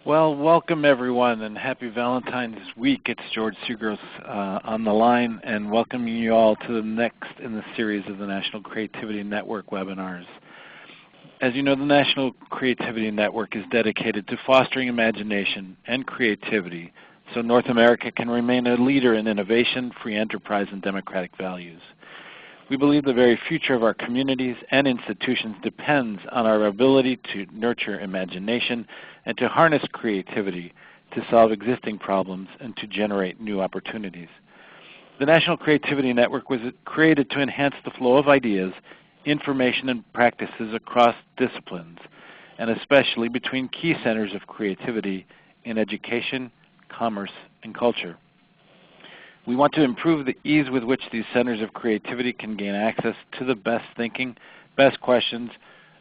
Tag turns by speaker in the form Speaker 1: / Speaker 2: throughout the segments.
Speaker 1: Well, welcome everyone, and happy Valentine's Week. It's George Seagross on the line, and welcoming you all to the next in the series of the National Creativity Network webinars. As you know, the National Creativity Network is dedicated to fostering imagination and creativity so North America can remain a leader in innovation, free enterprise, and democratic values. We believe the very future of our communities and institutions depends on our ability to nurture imagination and to harness creativity to solve existing problems and to generate new opportunities. The National Creativity Network was created to enhance the flow of ideas, information, and practices across disciplines, and especially between key centers of creativity in education, commerce, and culture. We want to improve the ease with which these centers of creativity can gain access to the best thinking, best questions,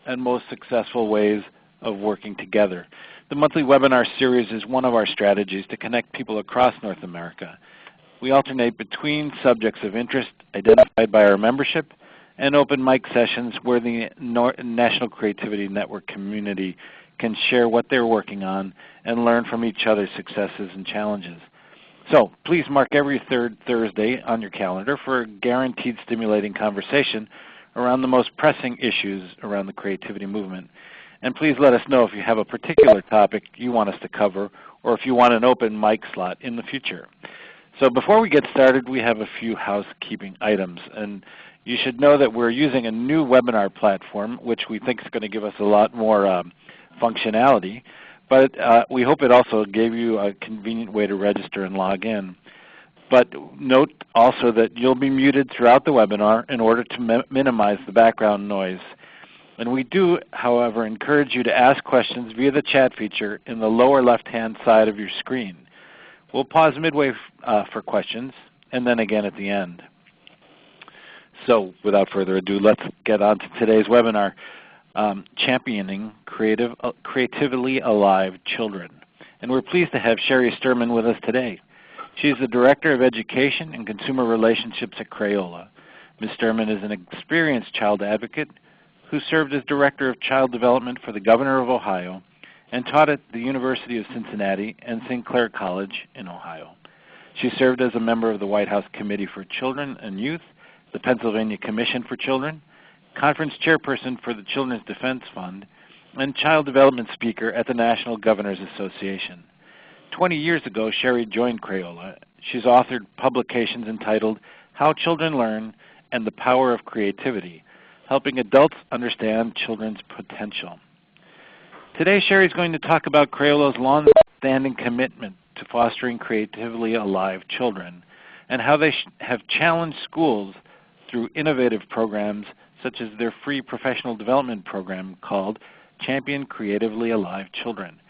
Speaker 1: and most successful ways of working together. The monthly webinar series is one of our strategies to connect people across North America. We alternate between subjects of interest identified by our membership and open mic sessions where the National Creativity Network community can share what they're working on and learn from each other's successes and challenges. So please mark every third Thursday on your calendar for a guaranteed stimulating conversation around the most pressing issues around the creativity movement. And please let us know if you have a particular topic you want us to cover or if you want an open mic slot in the future. So before we get started, we have a few housekeeping items. And you should know that we're using a new webinar platform, which we think is going to give us a lot more functionality. But we hope it also gave you a convenient way to register and log in. But note also that you'll be muted throughout the webinar in order to minimize the background noise. And we do, however, encourage you to ask questions via the chat feature in the lower left-hand side of your screen. We'll pause midway for questions and then again at the end. So without further ado, let's get on to today's webinar. Championing Creatively Alive Children. And we're pleased to have Cheri Sterman with us today. She's the Director of Education and Consumer Relationships at Crayola. Ms. Sterman is an experienced child advocate who served as Director of Child Development for the Governor of Ohio and taught at the University of Cincinnati and St. Clair College in Ohio. She served as a member of the White House Committee for Children and Youth, the Pennsylvania Commission for Children, Conference Chairperson for the Children's Defense Fund, and Child Development Speaker at the National Governors Association. 20 years ago, Cheri joined Crayola. She's authored publications entitled How Children Learn and the Power of Creativity, helping adults understand children's potential. Today, Cheri is going to talk about Crayola's long-standing commitment to fostering creatively alive children and how they have challenged schools through innovative programs such as their free professional development program called Champion Creatively Alive Children.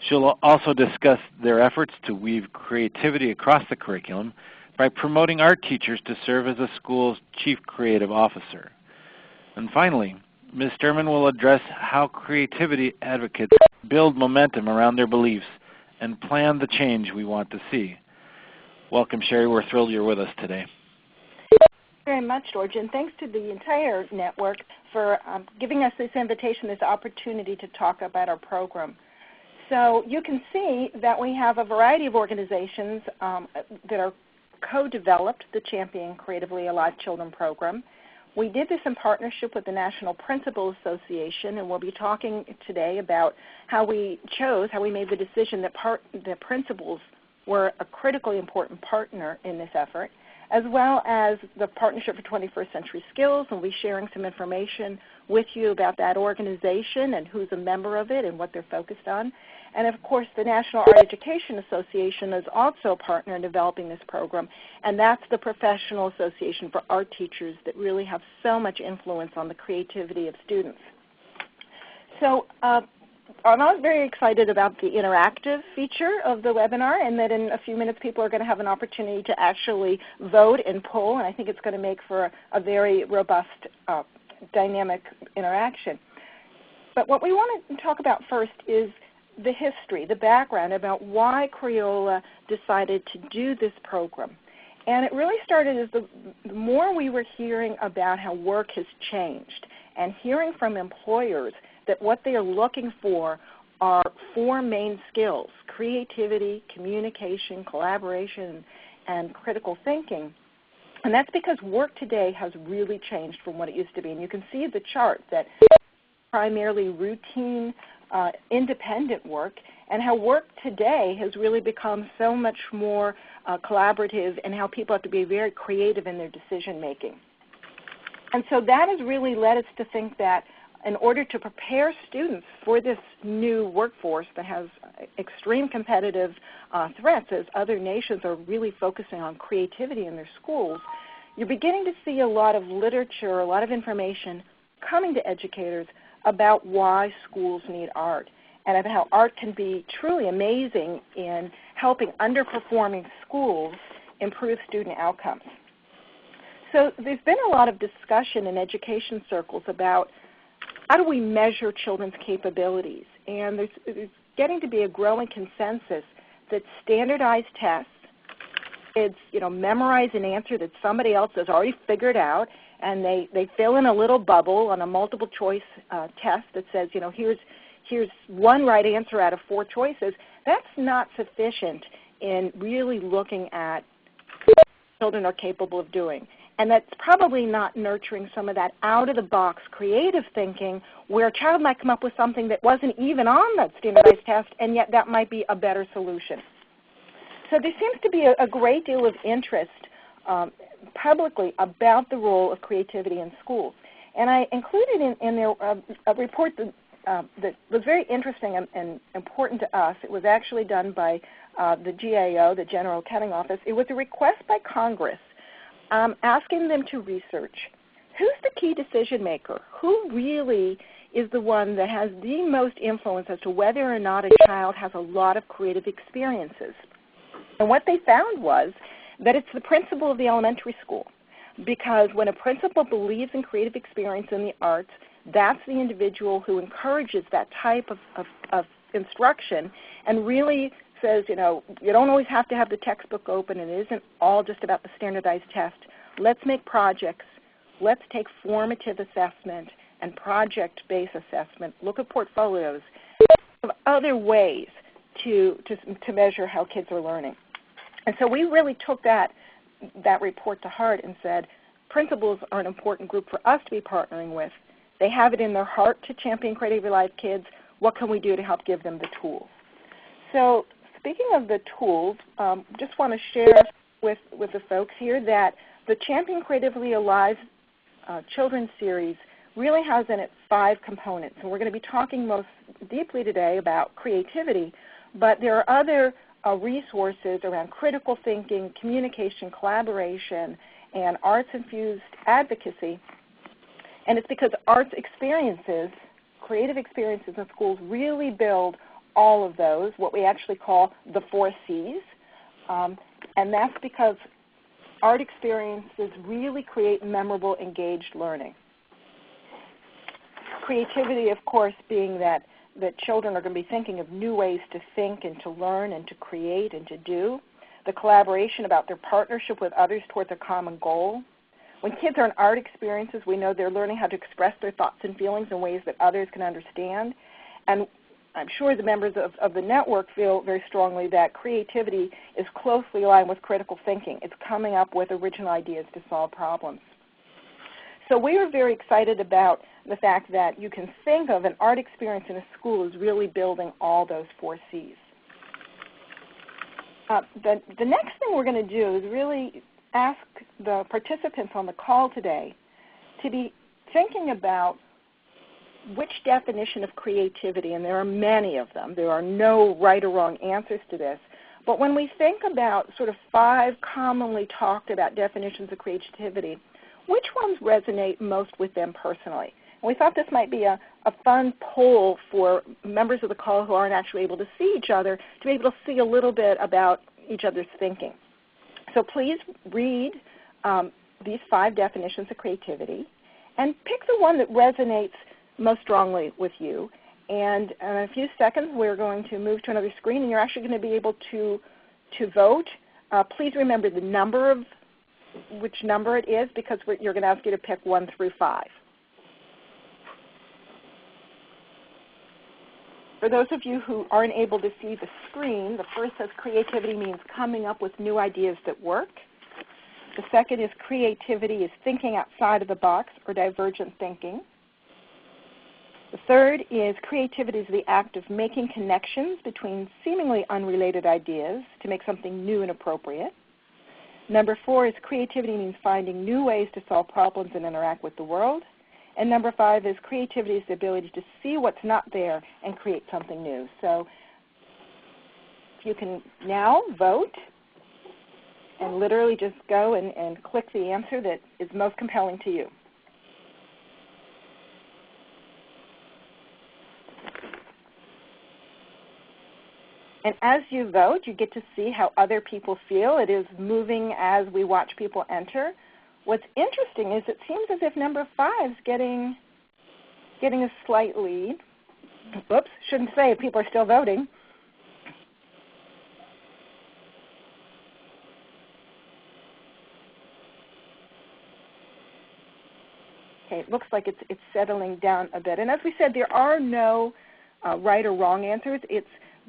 Speaker 1: She'll also discuss their efforts to weave creativity across the curriculum by promoting art teachers to serve as a school's chief creative officer. And finally, Ms. Sterman will address how creativity advocates build momentum around their beliefs and plan the change we want to see. Welcome, Cheri. We're thrilled you're with us today.
Speaker 2: Very much, George, and thanks to the entire network for giving us this invitation, this opportunity to talk about our program. So you can see that we have a variety of organizations that are co-developed the Champion Creatively Alive Children program. We did this in partnership with the National Principal Association, and we'll be talking today about how we made the decision that the principals were a critically important partner in this effort, as well as the Partnership for 21st Century Skills, and we'll be sharing some information with you about that organization and who's a member of it and what they're focused on. And of course, the National Art Education Association is also a partner in developing this program, and that's the professional association for art teachers that really have so much influence on the creativity of students. So I'm very excited about the interactive feature of the webinar, and that in a few minutes people are going to have an opportunity to actually vote and poll, and I think it's going to make for a very robust, dynamic interaction. But what we want to talk about first is the history, the background about why Crayola decided to do this program. And it really started as the more we were hearing about how work has changed and hearing from employers that what they are looking for are 4 main skills: creativity, communication, collaboration, and critical thinking. And that's because work today has really changed from what it used to be. And you can see the chart that primarily routine, independent work, and how work today has really become so much more collaborative, and how people have to be very creative in their decision making. And so that has really led us to think that in order to prepare students for this new workforce that has extreme competitive threats, as other nations are really focusing on creativity in their schools, you're beginning to see a lot of literature, a lot of information coming to educators about why schools need art, and about how art can be truly amazing in helping underperforming schools improve student outcomes. So there's been a lot of discussion in education circles about how do we measure children's capabilities, and there's getting to be a growing consensus that standardized tests, kids memorize an answer that somebody else has already figured out, and they fill in a little bubble on a multiple choice test that says, here's one right answer out of 4 choices. That's not sufficient in really looking at what children are capable of doing. And that's probably not nurturing some of that out-of-the-box creative thinking, where a child might come up with something that wasn't even on that standardized test, and yet that might be a better solution. So there seems to be a great deal of interest publicly about the role of creativity in schools. And I included in there a report that was very interesting and important to us. It was actually done by the GAO, the General Accounting Office. It was a request by Congress asking them to research who's the key decision maker, who really is the one that has the most influence as to whether or not a child has a lot of creative experiences. And what they found was that it's the principal of the elementary school, because when a principal believes in creative experience in the arts, that's the individual who encourages that type of instruction and really says, you don't always have to have the textbook open, and it isn't all just about the standardized test. Let's make projects. Let's take formative assessment and project-based assessment, look at portfolios, other ways to measure how kids are learning. And so we really took that report to heart and said, principals are an important group for us to be partnering with. They have it in their heart to champion creatively alive kids. What can we do to help give them the tools? So speaking of the tools, just want to share with the folks here that the Champion Creatively Alive Children's Series really has in it 5 components. And we're going to be talking most deeply today about creativity, but there are other resources around critical thinking, communication, collaboration, and arts-infused advocacy. And it's because arts experiences, creative experiences in schools, really build all of those, what we actually call the 4 C's. And that's because art experiences really create memorable, engaged learning. Creativity, of course, being that children are going to be thinking of new ways to think and to learn and to create and to do. The collaboration about their partnership with others towards a common goal. When kids are in art experiences, we know they're learning how to express their thoughts and feelings in ways that others can understand. And I'm sure the members of the network feel very strongly that creativity is closely aligned with critical thinking. It's coming up with original ideas to solve problems. So we are very excited about the fact that you can think of an art experience in a school as really building all those 4 C's. The next thing we're going to do is really ask the participants on the call today to be thinking about which definition of creativity, and there are many of them. There are no right or wrong answers to this. But when we think about sort of 5 commonly talked about definitions of creativity, which ones resonate most with them personally? And we thought this might be a fun poll for members of the call who aren't actually able to see each other to be able to see a little bit about each other's thinking. So please read these 5 definitions of creativity and pick the one that resonates most strongly with you. And in a few seconds, we're going to move to another screen, and you're actually going to be able to vote. Please remember the number of which number it is, because you're going to ask you to pick 1 through 5. For those of you who aren't able to see the screen, the first says creativity means coming up with new ideas that work. The second is creativity is thinking outside of the box or divergent thinking. The third is creativity is the act of making connections between seemingly unrelated ideas to make something new and appropriate. Number 4 is creativity means finding new ways to solve problems and interact with the world. And number 5 is creativity is the ability to see what's not there and create something new. So if you can now vote and literally just go and click the answer that is most compelling to you. And as you vote, you get to see how other people feel. It is moving as we watch people enter. What's interesting is it seems as if number 5 is getting a slight lead. Oops, shouldn't say if people are still voting. Okay, it looks like it's settling down a bit. And as we said, there are no right or wrong answers.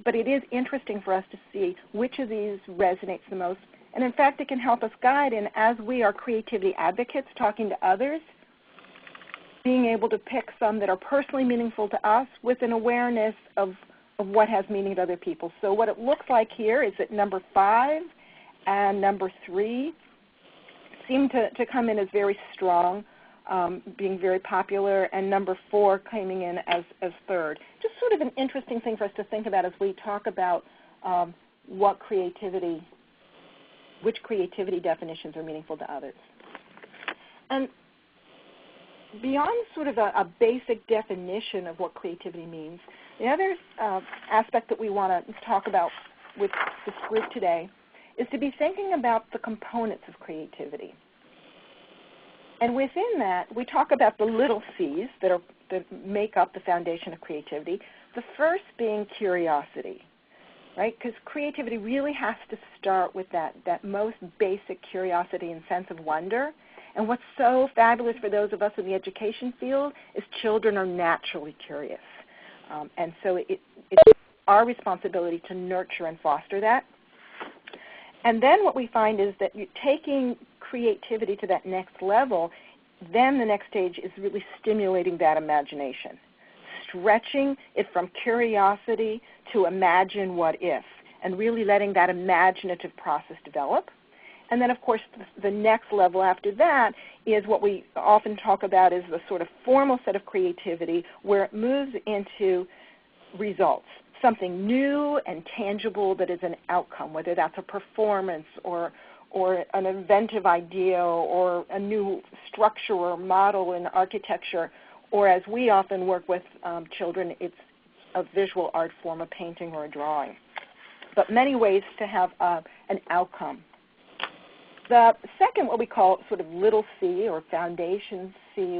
Speaker 2: But it is interesting for us to see which of these resonates the most. And in fact, it can help us guide in, as we are creativity advocates talking to others, being able to pick some that are personally meaningful to us with an awareness of what has meaning to other people. So what it looks like here is that number 5 and number 3 seem to come in as very strong, being very popular, and number 4 coming in as third. Just sort of an interesting thing for us to think about as we talk about which creativity definitions are meaningful to others. And beyond sort of a basic definition of what creativity means, the other aspect that we want to talk about with this group today is to be thinking about the components of creativity. And within that, we talk about the little C's that make up the foundation of creativity, the first being curiosity, right? Because creativity really has to start with that most basic curiosity and sense of wonder. And what's so fabulous for those of us in the education field is children are naturally curious. And so it's our responsibility to nurture and foster that. And then what we find is that you're taking creativity to that next level, then the next stage is really stimulating that imagination, stretching it from curiosity to imagine what if, and really letting that imaginative process develop. And then, of course, the next level after that is what we often talk about as the sort of formal set of creativity where it moves into results, something new and tangible that is an outcome, whether that's a performance or an inventive idea or a new structure or model in architecture, or as we often work with children, it's a visual art form, a painting or a drawing. But many ways to have an outcome. The second, what we call sort of little C or foundation C,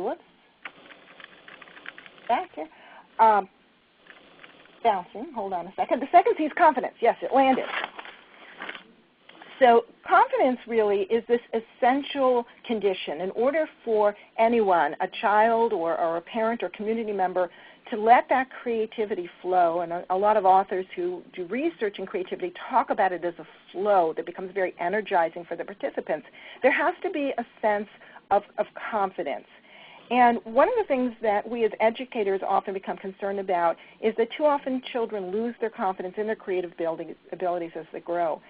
Speaker 2: back here, bouncing, hold on a second. The second C is confidence. Yes, it landed. So confidence really is this essential condition in order for anyone, a child or a parent or community member, to let that creativity flow. And a lot of authors who do research in creativity talk about it as a flow that becomes very energizing for the participants. There has to be a sense of confidence. And one of the things that we as educators often become concerned about is that too often children lose their confidence in their creative abilities as they grow.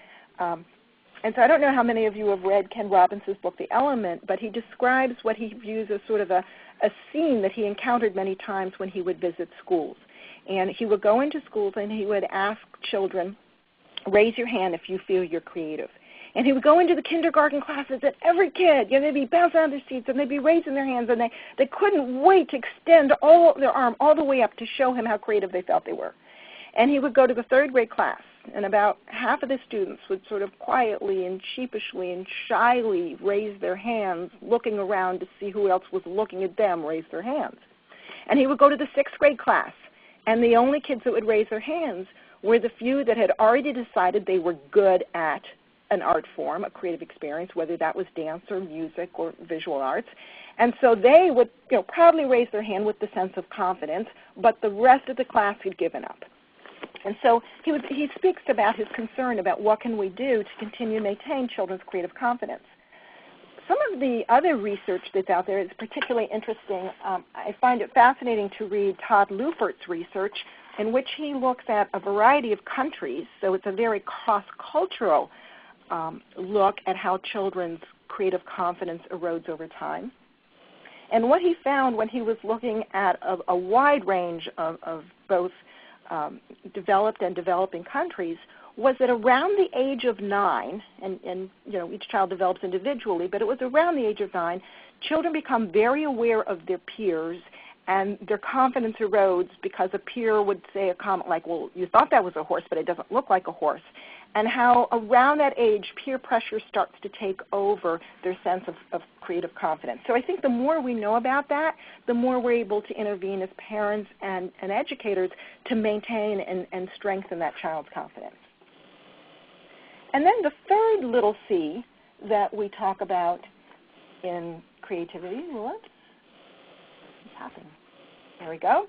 Speaker 2: And so I don't know how many of you have read Ken Robinson's book, The Element, but he describes what he views as sort of a scene that he encountered many times when he would visit schools. And he would go into schools and he would ask children, raise your hand if you feel you're creative. And he would go into the kindergarten classes and every kid, they'd be bouncing out of their seats and they'd be raising their hands and they couldn't wait to extend their arm all the way up to show him how creative they felt they were. And he would go to the third grade class, and about half of the students would sort of quietly and sheepishly and shyly raise their hands, looking around to see who else was looking at them raise their hands. And he would go to the sixth grade class, and the only kids that would raise their hands were the few that had already decided they were good at an art form, a creative experience, whether that was dance or music or visual arts. And so they would proudly raise their hand with the sense of confidence, but the rest of the class had given up. And so he speaks about his concern about what can we do to continue to maintain children's creative confidence. Some of the other research that's out there is particularly interesting. I find it fascinating to read Todd Lufert's research, in which he looks at a variety of countries. So it's a very cross-cultural look at how children's creative confidence erodes over time. And what he found when he was looking at a wide range of both developed and developing countries was that around the age of 9, and each child develops individually, but it was around the age of 9, children become very aware of their peers, and their confidence erodes because a peer would say a comment like, well, you thought that was a horse, but it doesn't look like a horse. And how around that age, peer pressure starts to take over their sense of creative confidence. So I think the more we know about that, the more we're able to intervene as parents and educators to maintain and strengthen that child's confidence. And then the third little C that we talk about in creativity, whoops, what's happening? There we go,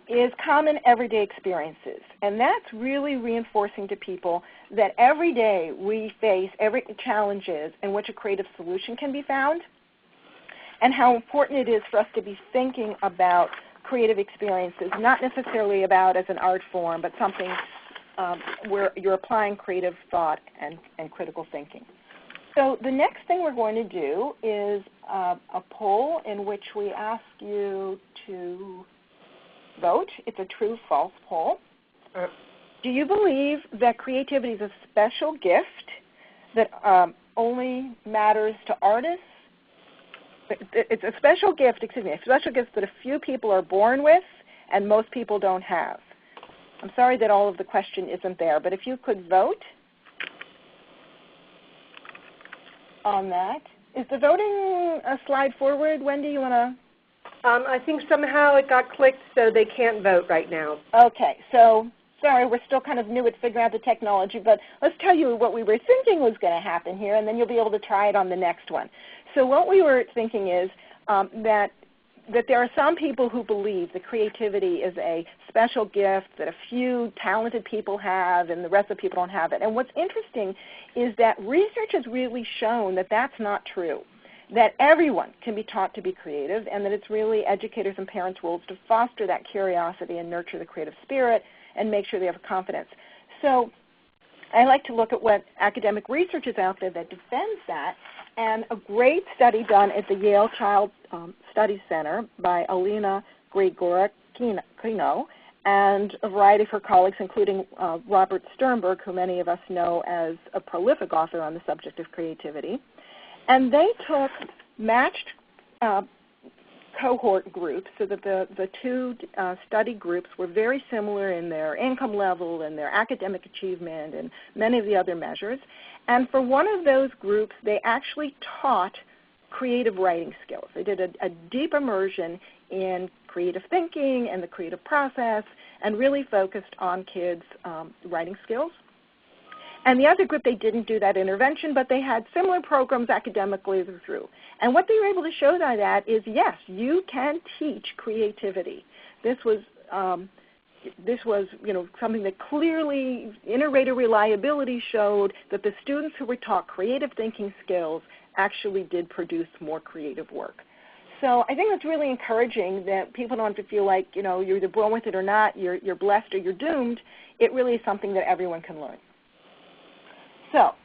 Speaker 2: is common everyday experiences. And that's really reinforcing to people that every day we face challenges in which a creative solution can be found, and how important it is for us to be thinking about creative experiences, not necessarily about as an art form, but something where you're applying creative thought and critical thinking. So the next thing we're going to do is a poll in which we ask you to vote. It's a true-false poll. Do you believe that creativity is a special gift that only matters to artists? It's a special gift, a special gift that a few people are born with and most people don't have. I'm sorry that all of the question isn't there, but if you could vote on that. Is the voting slide forward? Wendy, you want to?
Speaker 3: I think somehow it got clicked so they can't vote right now.
Speaker 2: Okay, so sorry, we're still kind of new at figuring out the technology, but let's tell you what we were thinking was going to happen here, and then you'll be able to try it on the next one. So what we were thinking is that there are some people who believe that creativity is a special gift that a few talented people have and the rest of the people don't have it. And what's interesting is that research has really shown that that's not true, that everyone can be taught to be creative, and that it's really educators' and parents' roles to foster that curiosity and nurture the creative spirit and make sure they have confidence. So I like to look at what academic research is out there that defends that. And a great study done at the Yale Child Study Center by Alina Grigorikino and a variety of her colleagues, including Robert Sternberg, who many of us know as a prolific author on the subject of creativity. And they took matched cohort groups so that the two study groups were very similar in their income level and their academic achievement and many of the other measures. And for one of those groups, they actually taught creative writing skills. They did a deep immersion in creative thinking and the creative process and really focused on kids' writing skills. And the other group, they didn't do that intervention, but they had similar programs academically through. And what they were able to show by that is, yes, you can teach creativity. This was something that clearly, inter-rater reliability showed that the students who were taught creative thinking skills actually did produce more creative work. So I think that's really encouraging that people don't have to feel like, you're either born with it or not, you're blessed or you're doomed. It really is something that everyone can learn. So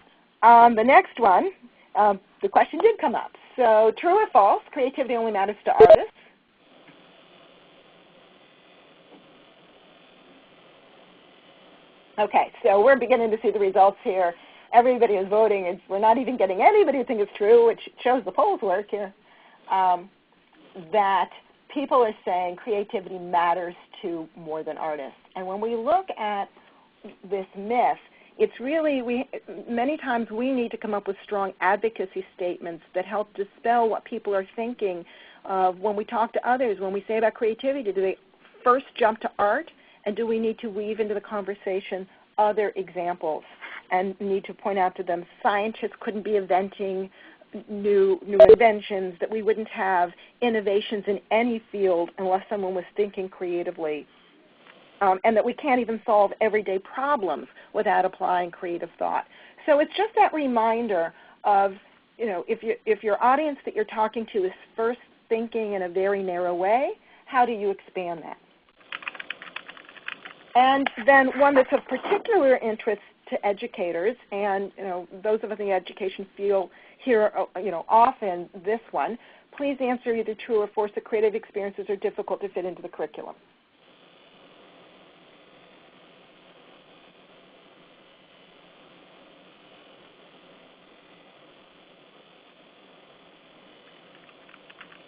Speaker 2: the next one, the question did come up. So true or false, creativity only matters to artists? Okay, so we're beginning to see the results here. Everybody is voting. We're not even getting anybody who thinks it's true, which shows the polls work here, that people are saying creativity matters to more than artists. And when we look at this myth, it's really, many times we need to come up with strong advocacy statements that help dispel what people are thinking when we talk to others. When we say about creativity, do they first jump to art? And do we need to weave into the conversation other examples? and need to point out to them scientists couldn't be inventing new inventions, that we wouldn't have innovations in any field unless someone was thinking creatively, and that we can't even solve everyday problems without applying creative thought. So it's just that reminder of, if your audience that you're talking to is first thinking in a very narrow way, how do you expand that? And then one that's of particular interest to educators, and those of us in the education field hear often this one, please answer either true or false that creative experiences are difficult to fit into the curriculum.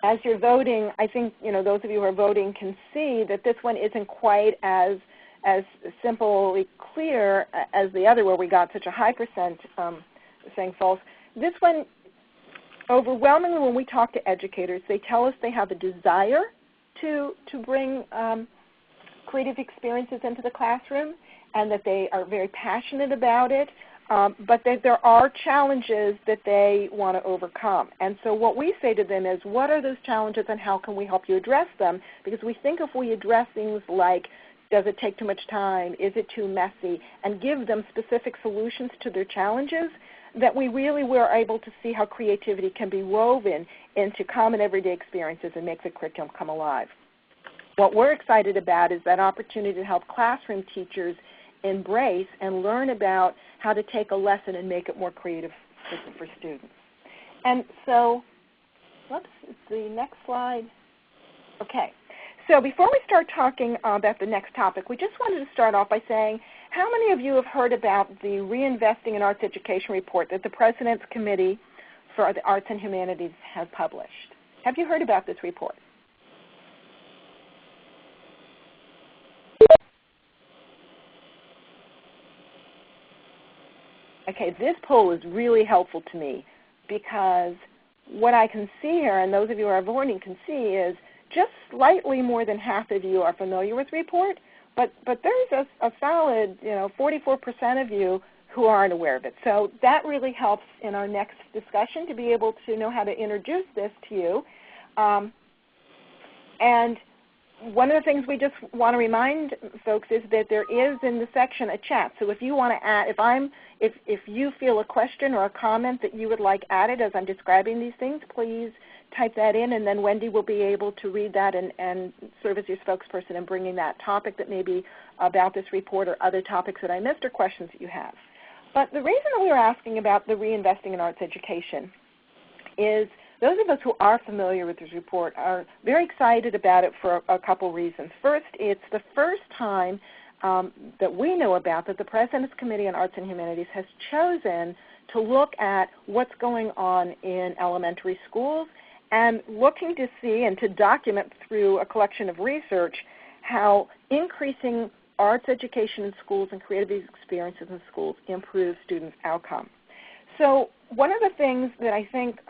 Speaker 2: As you're voting, I think those of you who are voting can see that this one isn't quite as simply clear as the other, where we got such a high percent saying false. This one, overwhelmingly, when we talk to educators, they tell us they have a desire to bring creative experiences into the classroom, and that they are very passionate about it. But that there are challenges that they want to overcome. And so what we say to them is, what are those challenges and how can we help you address them? Because we think if we address things like, does it take too much time, is it too messy, and give them specific solutions to their challenges, that we really were able to see how creativity can be woven into common everyday experiences and make the curriculum come alive. What we're excited about is that opportunity to help classroom teachers embrace and learn about how to take a lesson and make it more creative for students. And so, whoops, it's the next slide. Okay. So before we start talking about the next topic, we just wanted to start off by saying, how many of you have heard about the Reinvesting in Arts Education report that the President's Committee for the Arts and Humanities has published? Have you heard about this report? Okay, this poll is really helpful to me because what I can see here, and those of you who are voting can see, is just slightly more than half of you are familiar with the report, but there's a solid 44% of you who aren't aware of it. So that really helps in our next discussion to be able to know how to introduce this to you. And one of the things we just want to remind folks is that there is in the section a chat. So if you want to add, if you feel a question or a comment that you would like added as I'm describing these things, please type that in, and then Wendy will be able to read that and serve as your spokesperson in bringing that topic that may be about this report or other topics that I missed or questions that you have. But the reason that we are asking about the Reinvesting in Arts Education is those of us who are familiar with this report are very excited about it for a couple reasons. First, it's the first time that we know about that the President's Committee on Arts and Humanities has chosen to look at what's going on in elementary schools and looking to see and to document through a collection of research how increasing arts education in schools and creative experiences in schools improves students' outcome. So one of the things that I think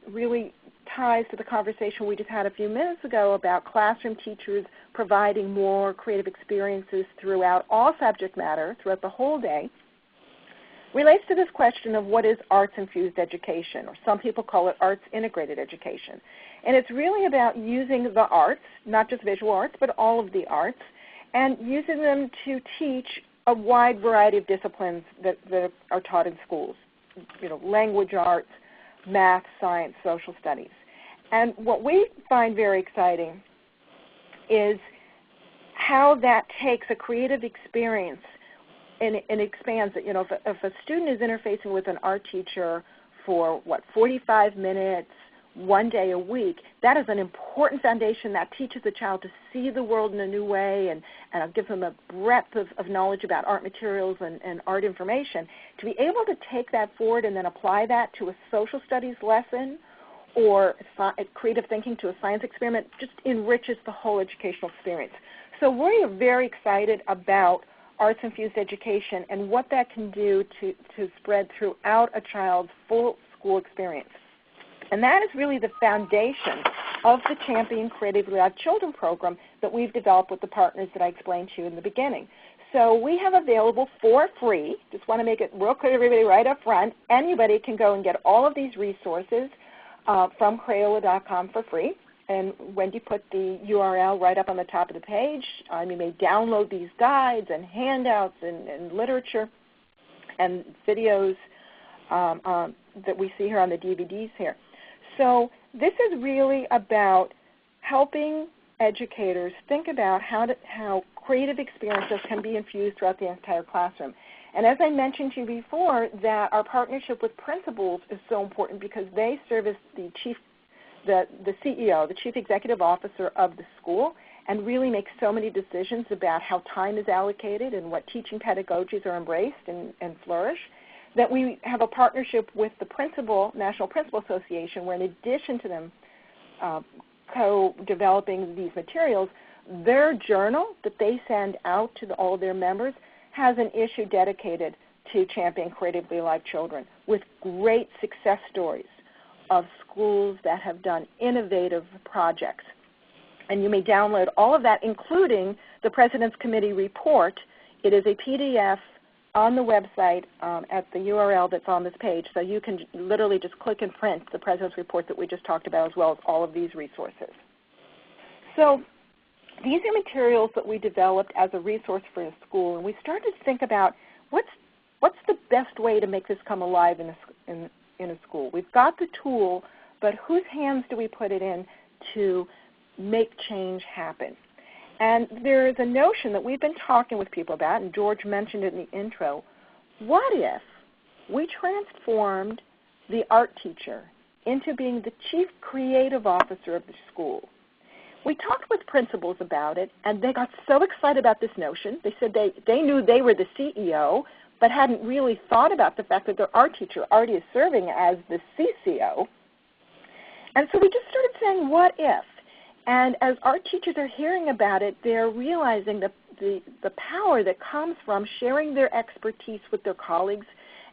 Speaker 2: really ties to the conversation we just had a few minutes ago about classroom teachers providing more creative experiences throughout all subject matter, throughout the whole day, relates to this question of what is arts-infused education, or some people call it arts-integrated education. And it's really about using the arts, not just visual arts, but all of the arts, and using them to teach a wide variety of disciplines that are taught in schools. Language arts, math, science, social studies. And what we find very exciting is how that takes a creative experience and expands it. If a student is interfacing with an art teacher for, 45 minutes, one day a week, that is an important foundation that teaches the child to see the world in a new way and gives them a breadth of knowledge about art materials and art information. To be able to take that forward and then apply that to a social studies lesson or creative thinking to a science experiment just enriches the whole educational experience. So we are very excited about arts-infused education and what that can do to spread throughout a child's full school experience. And that is really the foundation of the Champion Creatively Live Children program that we've developed with the partners that I explained to you in the beginning. So we have available for free, just want to make it real clear to everybody right up front, anybody can go and get all of these resources from Crayola.com for free. And Wendy put the URL right up on the top of the page. You may download these guides and handouts and literature and videos that we see here on the DVDs here. So this is really about helping educators think about how creative experiences can be infused throughout the entire classroom. And as I mentioned to you before, that our partnership with principals is so important because they serve as the CEO, the Chief Executive Officer of the school, and really make so many decisions about how time is allocated and what teaching pedagogies are embraced and flourish, that we have a partnership with the National Principal Association, where in addition to them co-developing these materials, their journal that they send out to all of their members has an issue dedicated to Champion Creatively Live Children with great success stories of schools that have done innovative projects. And you may download all of that, including the President's Committee report. It is a PDF on the website at the URL that's on this page, so you can literally just click and print the President's report that we just talked about, as well as all of these resources. So these are materials that we developed as a resource for a school, and we started to think about what's the best way to make this come alive in a school. We've got the tool, but whose hands do we put it in to make change happen? And there is a notion that we've been talking with people about, and George mentioned it in the intro. What if we transformed the art teacher into being the chief creative officer of the school? We talked with principals about it, and they got so excited about this notion. They said they knew they were the CEO, but hadn't really thought about the fact that their art teacher already is serving as the CCO. And so we just started saying, what if? And as art teachers are hearing about it, they're realizing the power that comes from sharing their expertise with their colleagues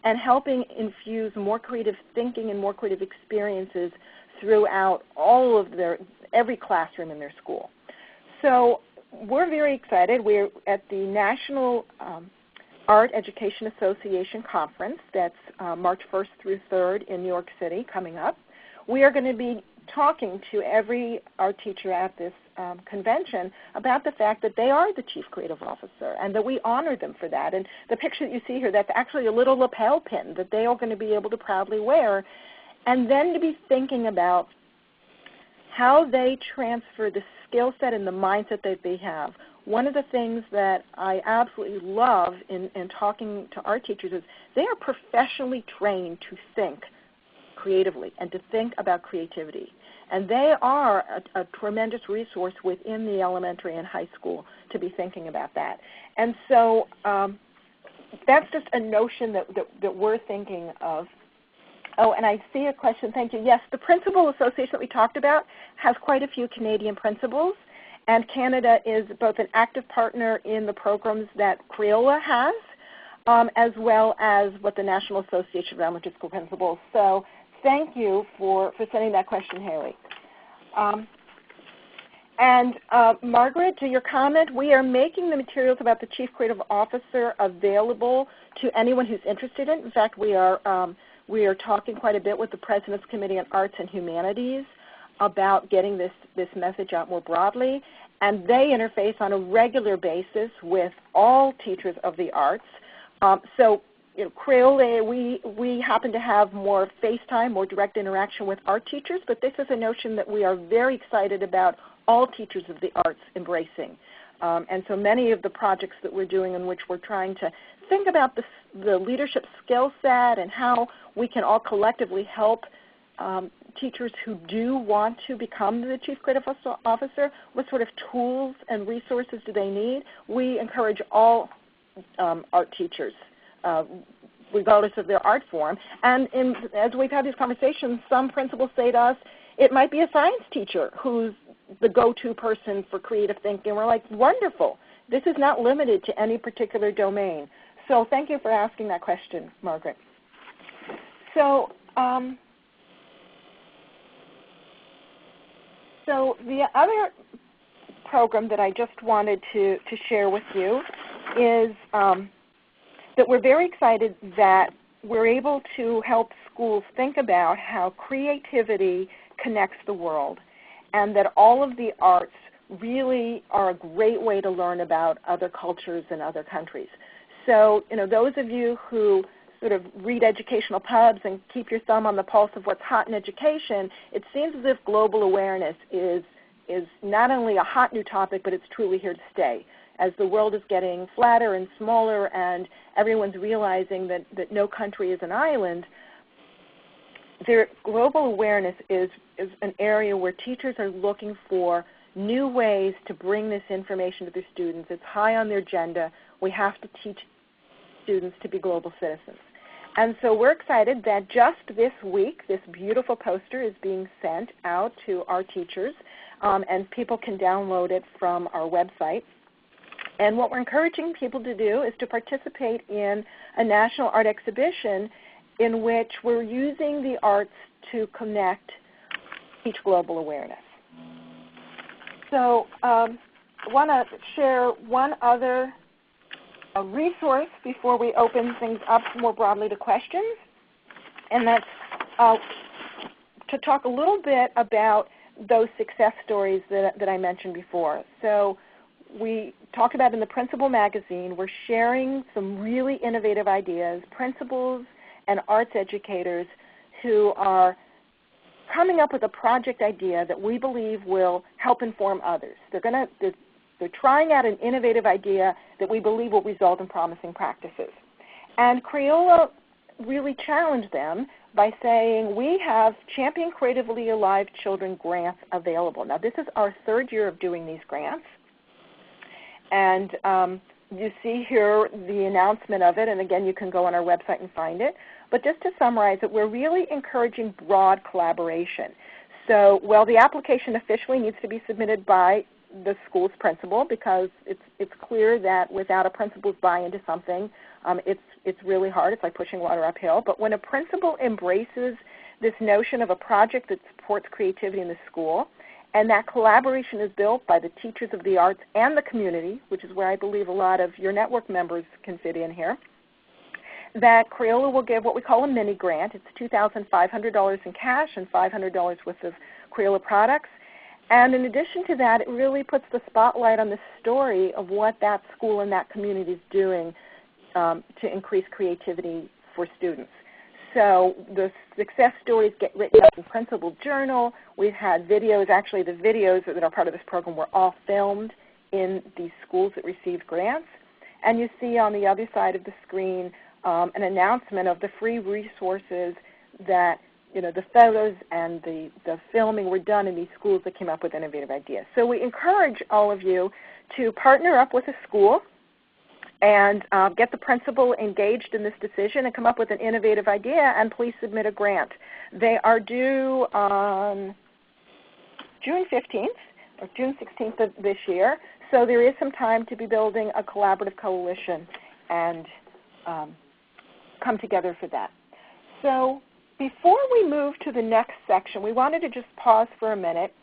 Speaker 2: and helping infuse more creative thinking and more creative experiences throughout all of every classroom in their school. So we're very excited. We're at the National Art Education Association Conference. That's March 1st through 3rd in New York City coming up. We are going to be talking to every art teacher at this convention about the fact that they are the Chief Creative Officer and that we honor them for that. And the picture that you see here, that's actually a little lapel pin that they are going to be able to proudly wear. And then to be thinking about how they transfer the skill set and the mindset that they have. One of the things that I absolutely love in talking to art teachers is they are professionally trained to think creatively and to think about creativity. And they are a tremendous resource within the elementary and high school to be thinking about that. And so that's just a notion that we're thinking of. Oh, and I see a question. Thank you. Yes, the Principal Association that we talked about has quite a few Canadian principals, and Canada is both an active partner in the programs that Crayola has, as well as what the National Association of Elementary School Principals. So thank you for sending that question, Haley. Margaret, to your comment, we are making the materials about the Chief Creative Officer available to anyone who's interested in it. In fact, we are talking quite a bit with the President's Committee on Arts and Humanities about getting this message out more broadly, and they interface on a regular basis with all teachers of the arts. So Crayola, we happen to have more FaceTime, more direct interaction with art teachers, but this is a notion that we are very excited about all teachers of the arts embracing. And so many of the projects that we're doing in which we're trying to think about the leadership skill set and how we can all collectively help teachers who do want to become the Chief Creative Officer, what sort of tools and resources do they need? We encourage all art teachers, regardless of their art form. And as we've had these conversations, some principals say to us, it might be a science teacher who's the go-to person for creative thinking. We're like, wonderful. This is not limited to any particular domain. So thank you for asking that question, Margaret. So, So the other program that I just wanted to share with you is that we're very excited that we're able to help schools think about how creativity connects the world, and that all of the arts really are a great way to learn about other cultures and other countries. So, those of you who sort of read educational pubs and keep your thumb on the pulse of what's hot in education, it seems as if global awareness is not only a hot new topic, but it's truly here to stay. As the world is getting flatter and smaller and everyone's realizing that no country is an island, global awareness is an area where teachers are looking for new ways to bring this information to their students. It's high on their agenda. We have to teach students to be global citizens. And so we're excited that just this week, this beautiful poster is being sent out to our teachers, and people can download it from our website. And what we're encouraging people to do is to participate in a national art exhibition in which we're using the arts to connect, teach global awareness. So I want to share one other resource before we open things up more broadly to questions, and that's to talk a little bit about those success stories that I mentioned before. So we talk about in the Principal magazine, we're sharing some really innovative ideas, principals and arts educators who are coming up with a project idea that we believe will help inform others. They're trying out an innovative idea that we believe will result in promising practices. And Crayola really challenged them by saying, we have Champion Creatively Alive Children grants available. Now, this is our third year of doing these grants. And you see here the announcement of it, and again, you can go on our website and find it. But just to summarize it, we're really encouraging broad collaboration. So, well, the application officially needs to be submitted by the school's principal, because it's clear that without a principal's buy-in to something, it's really hard. It's like pushing water uphill. But when a principal embraces this notion of a project that supports creativity in the school, and that collaboration is built by the teachers of the arts and the community, which is where I believe a lot of your network members can fit in here, that Crayola will give what we call a mini grant. It's $2,500 in cash and $500 worth of Crayola products. And in addition to that, it really puts the spotlight on the story of what that school and that community is doing to increase creativity for students. So the success stories get written up in Principal Journal. We've had videos. Actually, the videos that are part of this program were all filmed in the schools that received grants. And you see on the other side of the screen an announcement of the free resources that the photos and the filming were done in these schools that came up with innovative ideas. So we encourage all of you to partner up with a school and get the principal engaged in this decision and come up with an innovative idea, and please submit a grant. They are due on June 15th or June 16th of this year, so there is some time to be building a collaborative coalition and come together for that. So before we move to the next section, we wanted to just pause for a minute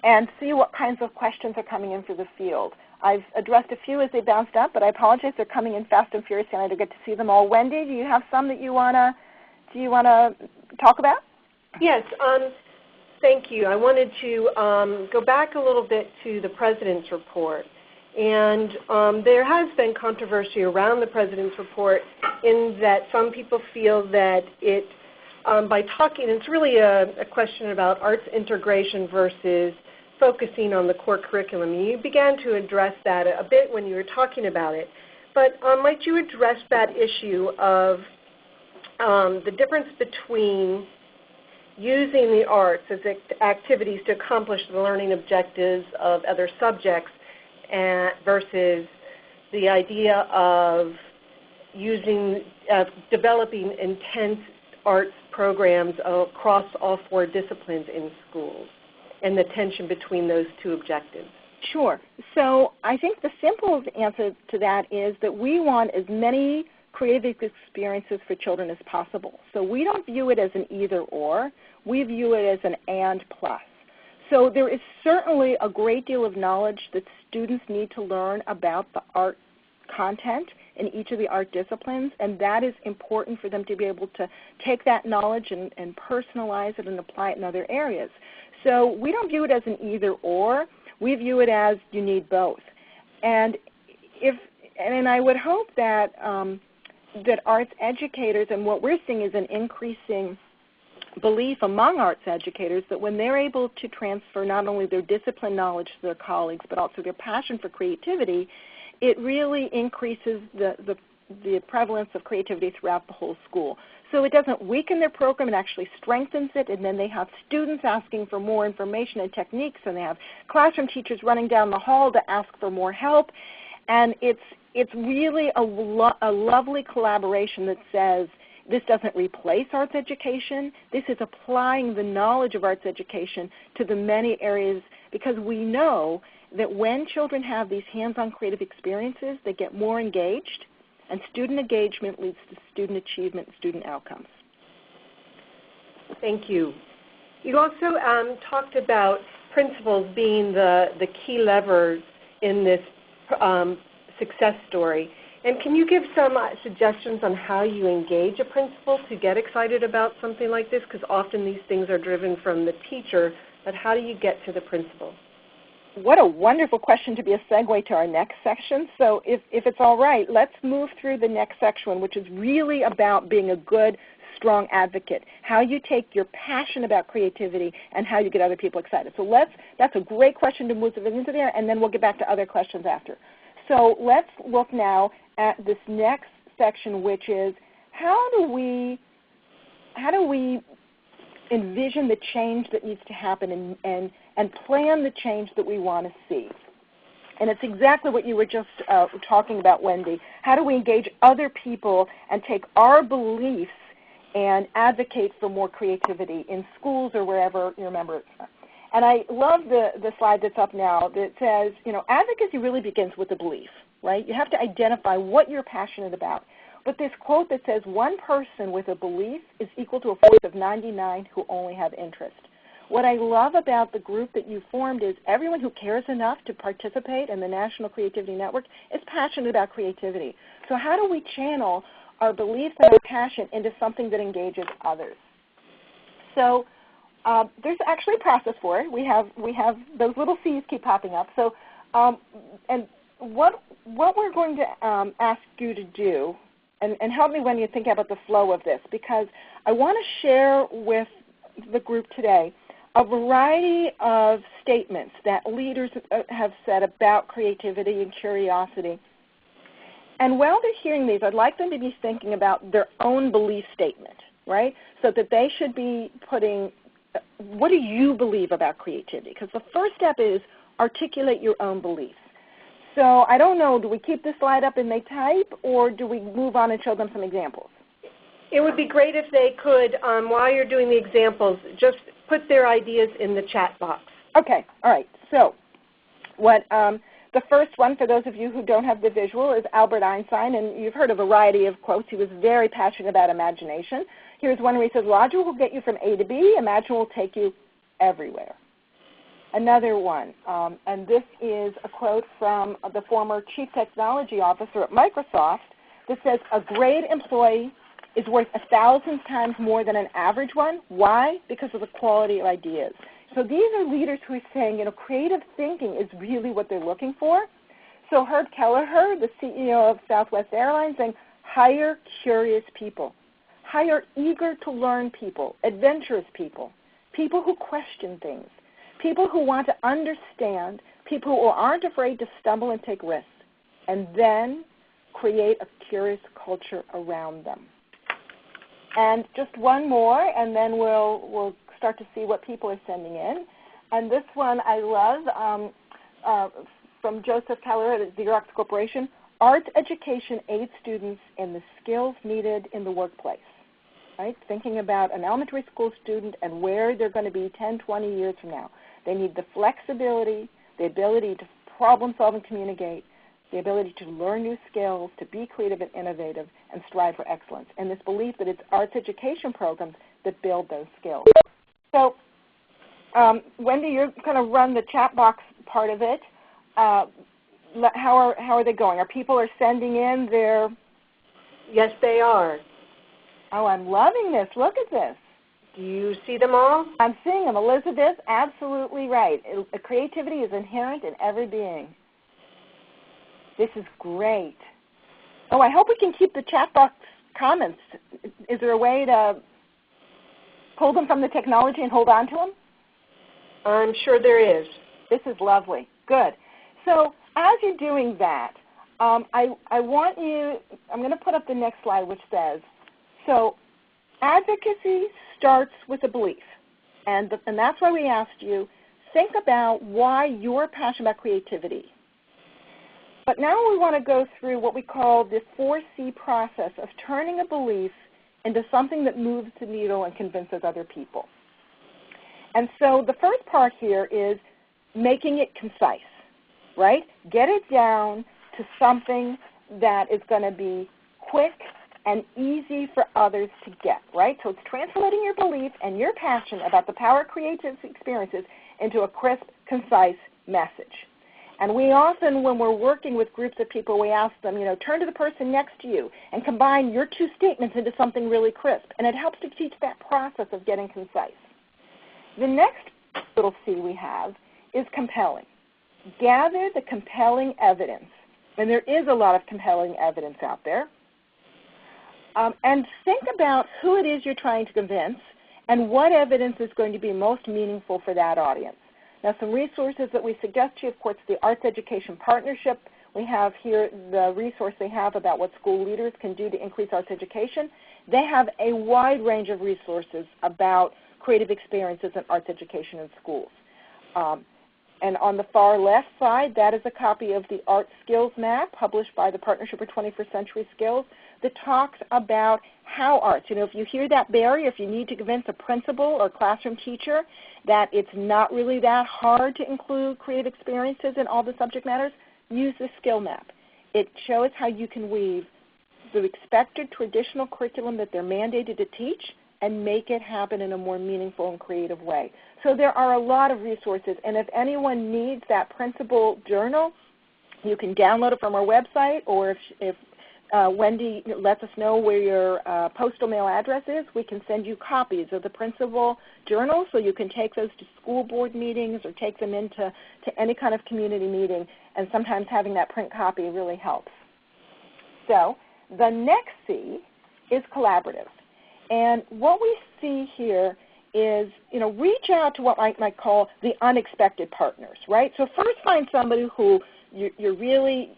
Speaker 2: and see what kinds of questions are coming in for the field. I've addressed a few as they bounced up, but I apologize, they're coming in fast and furious, and I don't get to see them all. Wendy, do you have some that you wanna talk about?
Speaker 3: Yes, thank you. I wanted to go back a little bit to the President's report. And there has been controversy around the President's report in that some people feel that it, by talking, it's really a question about arts integration versus focusing on the core curriculum. You began to address that a bit when you were talking about it. But might you address that issue of the difference between using the arts as activities to accomplish the learning objectives of other subjects versus the idea of developing intense arts programs across all four disciplines in schools, and the tension between those two objectives?
Speaker 2: Sure. So I think the simple answer to that is that we want as many creative experiences for children as possible. So we don't view it as an either or. We view it as an and plus. So there is certainly a great deal of knowledge that students need to learn about the art content in each of the art disciplines, and that is important for them to be able to take that knowledge and personalize it and apply it in other areas. So we don't view it as an either or. We view it as you need both. And I would hope that that arts educators, and what we're seeing is an increasing belief among arts educators that when they're able to transfer not only their discipline knowledge to their colleagues but also their passion for creativity, it really increases the prevalence of creativity throughout the whole school. So it doesn't weaken their program, it actually strengthens it, and then they have students asking for more information and techniques, and they have classroom teachers running down the hall to ask for more help. And it's really a lovely collaboration that says this doesn't replace arts education. This is applying the knowledge of arts education to the many areas, because we know that when children have these hands-on creative experiences, they get more engaged, and student engagement leads to student achievement and student outcomes.
Speaker 3: Thank you. You also talked about principals being the key levers in this success story. And can you give some suggestions on how you engage a principal to get excited about something like this? Because often these things are driven from the teacher, but how do you get to the principal?
Speaker 2: What a wonderful question to be a segue to our next section. So if it's all right, let's move through the next section, which is really about being a good, strong advocate, how you take your passion about creativity and how you get other people excited. So that's a great question to move into there, and then we'll get back to other questions after. So let's look now at this next section, which is how do we envision the change that needs to happen and plan the change that we want to see. And it's exactly what you were just talking about, Wendy. How do we engage other people and take our beliefs and advocate for more creativity in schools or wherever your members are? And I love the slide that's up now that says, advocacy really begins with a belief, right? You have to identify what you're passionate about. But this quote that says, one person with a belief is equal to a force of 99 who only have interest. What I love about the group that you formed is everyone who cares enough to participate in the National Creativity Network is passionate about creativity. So how do we channel our beliefs and our passion into something that engages others? So there's actually a process for it. We have those little C's keep popping up. So and what we're going to ask you to do, and help me when you think about the flow of this, because I want to share with the group today a variety of statements that leaders have said about creativity and curiosity. And while they're hearing these, I'd like them to be thinking about their own belief statement, right? So that they should be putting, what do you believe about creativity? Because the first step is articulate your own beliefs. So I don't know, do we keep this slide up and they type, or do we move on and show them some examples?
Speaker 3: It would be great if they could, while you're doing the examples, just put their ideas in the chat box.
Speaker 2: Okay, all right. So what the first one, for those of you who don't have the visual, is Albert Einstein, and you've heard a variety of quotes. He was very passionate about imagination. Here's one where he says, logic will get you from A to B, imagine will take you everywhere. Another one, and this is a quote from the former Chief Technology Officer at Microsoft that says, a great employee is worth 1,000 times more than an average one. Why? Because of the quality of ideas. So these are leaders who are saying, creative thinking is really what they're looking for. So Herb Kelleher, the CEO of Southwest Airlines, saying, hire curious people. Hire eager to learn people, adventurous people, people who question things, people who want to understand, people who aren't afraid to stumble and take risks, and then create a curious culture around them. And just one more, and then we'll start to see what people are sending in. And this one I love from Joseph Keller at Xerox Corporation. Arts education aids students in the skills needed in the workplace. Right? Thinking about an elementary school student and where they're going to be 10, 20 years from now. They need the flexibility, the ability to problem solve and communicate, the ability to learn new skills, to be creative and innovative, and strive for excellence. And this belief that it's arts education programs that build those skills. So Wendy, you're going to run the chat box part of it. How are they going? Are people sending in their?
Speaker 3: Yes, they are.
Speaker 2: Oh, I'm loving this. Look at this.
Speaker 3: Do you see them all?
Speaker 2: I'm seeing them. Elizabeth, absolutely right. Creativity is inherent in every being. This is great. Oh, I hope we can keep the chat box comments. Is there a way to pull them from the technology and hold on to them?
Speaker 3: I'm sure there is.
Speaker 2: This is lovely. Good. So as you're doing that, I want you, I'm going to put up the next slide, which says, so advocacy starts with a belief. And that's why we asked you, think about why you're passionate about creativity. But now we want to go through what we call the 4C process of turning a belief into something that moves the needle and convinces other people. And so the first part here is making it concise, right? Get it down to something that is going to be quick and easy for others to get, right? So it's translating your belief and your passion about the power of creative experiences into a crisp, concise message. And we often, when we're working with groups of people, we ask them, turn to the person next to you and combine your two statements into something really crisp. And it helps to teach that process of getting concise. The next little C we have is compelling. Gather the compelling evidence. And there is a lot of compelling evidence out there. And think about who it is you're trying to convince and what evidence is going to be most meaningful for that audience. Now, some resources that we suggest to you, of course, the Arts Education Partnership. We have here the resource they have about what school leaders can do to increase arts education. They have a wide range of resources about creative experiences in arts education in schools. And on the far left side, that is a copy of the Art Skills Map published by the Partnership for 21st Century Skills that talks about how arts, if you hear that barrier, if you need to convince a principal or classroom teacher that it's not really that hard to include creative experiences in all the subject matters, use the skill map. It shows how you can weave the expected traditional curriculum that they're mandated to teach and make it happen in a more meaningful and creative way. So there are a lot of resources, and if anyone needs that principal journal, you can download it from our website, or if Wendy lets us know where your postal mail address is, we can send you copies of the principal journal so you can take those to school board meetings or take them into any kind of community meeting, and sometimes having that print copy really helps. So the next C is collaborative. And what we see here is, reach out to what I might call the unexpected partners, right? So first find somebody who you're really,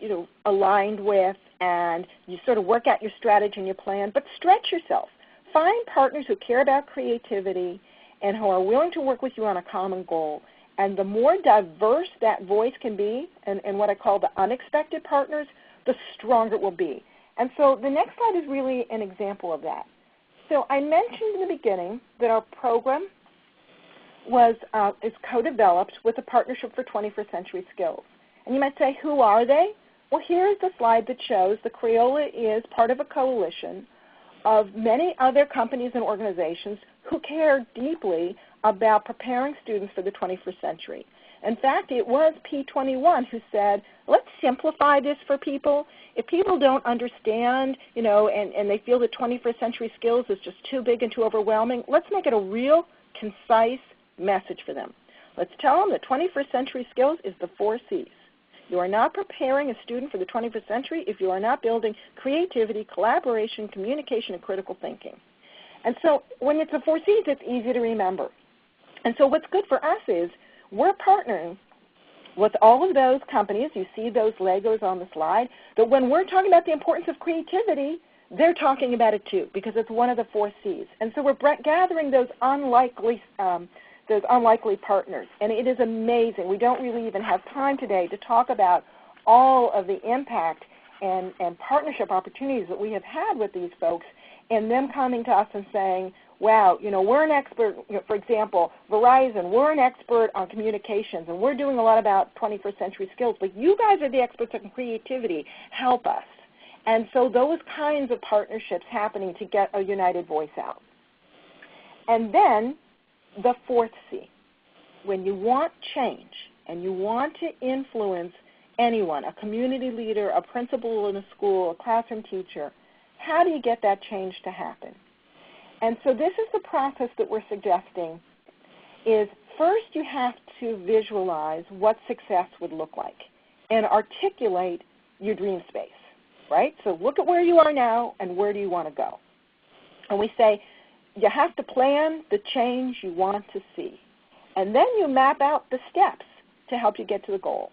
Speaker 2: aligned with, and you sort of work out your strategy and your plan, but stretch yourself. Find partners who care about creativity and who are willing to work with you on a common goal. And the more diverse that voice can be, and what I call the unexpected partners, the stronger it will be. And so the next slide is really an example of that. So I mentioned in the beginning that our program is co-developed with the Partnership for 21st Century Skills. And you might say, who are they? Well, here's the slide that shows the Crayola is part of a coalition of many other companies and organizations who care deeply about preparing students for the 21st century. In fact, it was P21 who said, let's simplify this for people. If people don't understand, and they feel that 21st century skills is just too big and too overwhelming, let's make it a real, concise message for them. Let's tell them that 21st century skills is the 4 Cs. You are not preparing a student for the 21st century if you are not building creativity, collaboration, communication, and critical thinking. And so when it's the 4 Cs, it's easy to remember. And so what's good for us is we're partnering with all of those companies. You see those Legos on the slide. But when we're talking about the importance of creativity, they're talking about it too, because it's one of the 4 Cs. And so we're gathering those unlikely partners. And it is amazing. We don't really even have time today to talk about all of the impact and partnership opportunities that we have had with these folks, and them coming to us and saying, wow, we're an expert, for example, Verizon, we're an expert on communications, and we're doing a lot about 21st century skills, but you guys are the experts on creativity. Help us. And so those kinds of partnerships happening to get a united voice out. And then the 4th C. when you want change and you want to influence anyone, a community leader, a principal in a school, a classroom teacher, how do you get that change to happen? And so this is the process that we're suggesting is first you have to visualize what success would look like and articulate your dream space, right? So look at where you are now and where do you want to go. And we say you have to plan the change you want to see. And then you map out the steps to help you get to the goal.